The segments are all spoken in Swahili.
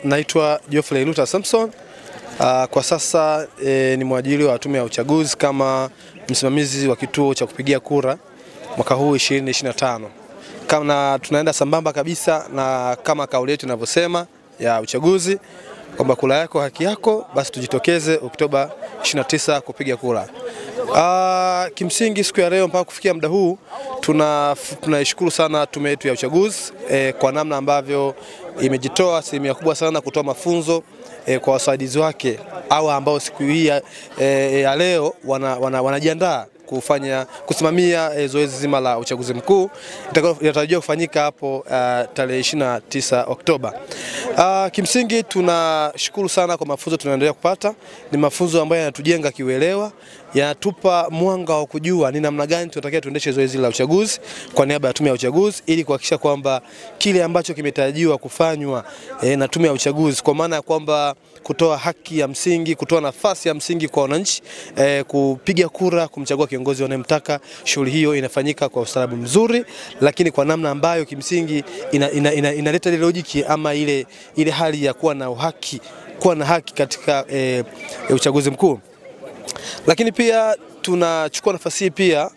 Naitwa Geoffrey Luta Samson. Kwa sasa ni mwajiri wa tume ya uchaguzi kama msimamizi wa kituo cha kupigia kura mwaka huu 2025. Kama tunaenda sambamba kabisa na kama kauli yetu inavyosema ya uchaguzi kwamba kura yako haki yako, basi tujitokeze Oktoba 29 kupiga kura. Kimsingi siku ya leo mpaka kufikia muda huu tunaishukuru sana tume yetu ya uchaguzi kwa namna ambavyo imejitoa sehemu kubwa sana kutoa mafunzo kwa wasaidizi wake au ambao siku hii ya leo wanajiandaa kusimamia zoezi zima la uchaguzi mkuu litatarajiwa kufanyika hapo tarehe 29 Oktoba. Kimsingi tunashukuru sana kwa mafunzo tunaendelea kupata. Ni mafunzo ambayo yanatujenga kiuelewa, yanatupa mwanga wa kujua ni namna gani tunatakiwa tuendeshe zoezi la uchaguzi kwa niaba ya tume ya uchaguzi, ili kuhakikisha kwamba kile ambacho kimetarajiwa kufanywa na tume ya uchaguzi, kwa maana ya kwamba kutoa haki ya msingi, kutoa nafasi ya msingi kwa wananchi kupiga kura kumchagua kiongozi wanayemtaka, shughuli hiyo inafanyika kwa ustaarabu mzuri, lakini kwa namna ambayo kimsingi inaleta ile logic ama ile hali ya kuwa na haki katika uchaguzi mkuu. Lakini pia tunachukua nafasi hii pia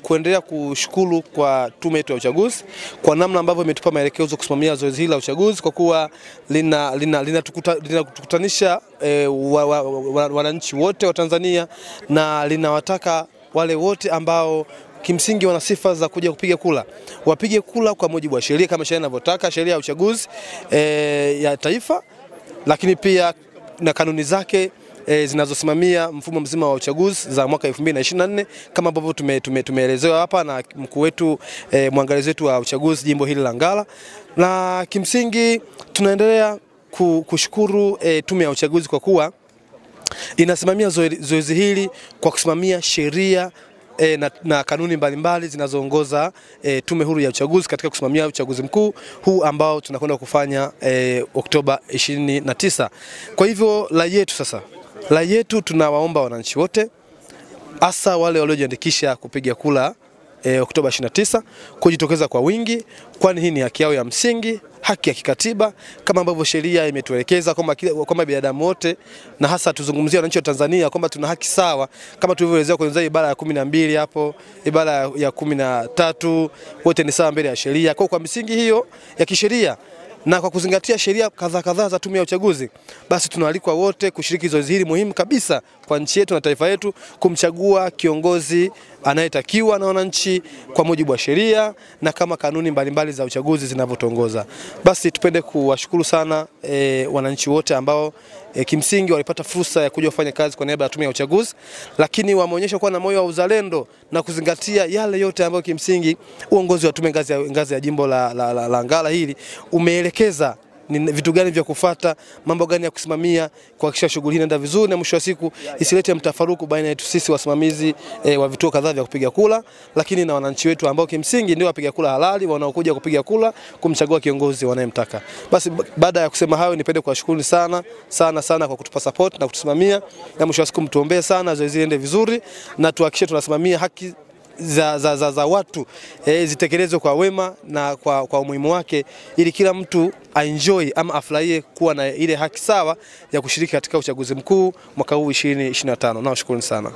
kuendelea kushukuru kwa tume yetu ya uchaguzi kwa namna ambavyo imetupa maelekezo kusimamia zoezi hili la uchaguzi, kwa kuwa linatukutanisha wananchi wote wa Tanzania na linawataka wale wote ambao kimsingi wana sifa za kuja kupiga kura wapige kura kwa mujibu wa sheria kama sheria inavyotaka, sheria ya uchaguzi ya taifa, lakini pia na kanuni zake zinazosimamia mfumo mzima wa uchaguzi za mwaka 2024 kama ambavyo tumeelezewa hapa na mkuu wetu mwangalizi wetu wa uchaguzi jimbo hili la Ngara. Na kimsingi tunaendelea kushukuru tume ya uchaguzi kwa kuwa inasimamia zoezi hili kwa kusimamia sheria na kanuni mbalimbali zinazoongoza tume huru ya uchaguzi katika kusimamia uchaguzi mkuu huu ambao tunakwenda kufanya Oktoba 29. Kwa hivyo la yetu tunawaomba wananchi wote, hasa wale waliojiandikisha kupiga kura Oktoba 29 kujitokeza kwa wingi, kwani hii ni haki yao ya msingi, haki ya kikatiba kama ambavyo sheria imetuelekeza kwamba binadamu wote, na hasa tuzungumzia wananchi wa Tanzania kwamba tuna haki sawa kama tulivyoelezewa kwenye ibara ya 12 hapo, ibara ya 13, wote ni sawa mbele ya sheria. Kwa misingi hiyo ya kisheria na kwa kuzingatia sheria kadhaa za tume ya uchaguzi, basi tunaalikwa wote kushiriki zoezi hili muhimu kabisa kwa nchi yetu na taifa yetu, kumchagua kiongozi anayetakiwa na wananchi kwa mujibu wa sheria na kama kanuni mbalimbali za uchaguzi zinavyotongoza. Basi tupende kuwashukuru sana wananchi wote ambao kimsingi walipata fursa ya kuja kufanya kazi kwa niaba ya tume ya uchaguzi, lakini wameonyesha kuwa na moyo wa uzalendo na kuzingatia yale yote ambayo kimsingi uongozi wa tume ngazi ya jimbo la Ngara hili umeelekeza ni vitu gani vya kufuata, mambo gani ya kusimamia kuhakikisha shughuli hii inaenda vizuri na mwisho wa siku isilete mtafaruku baina yetu sisi wasimamizi wa vituo kadhaa vya kupiga kura, lakini na wananchi wetu ambao kimsingi ndio wapiga kura halali wanaokuja kupiga kura kumchagua kiongozi wanayemtaka. Basi baada ya kusema hayo, nipende kuwashukuru sana kwa kutupa support na kutusimamia, na mwisho wa siku mtuombee sana zoezi liende vizuri na tuhakikishe tunasimamia haki za watu zitekelezwe kwa wema na kwa umuhimu wake, ili kila mtu enjoy ama afurahie kuwa na ile haki sawa ya kushiriki katika uchaguzi mkuu mwaka huu 2025. Nawashukuru sana.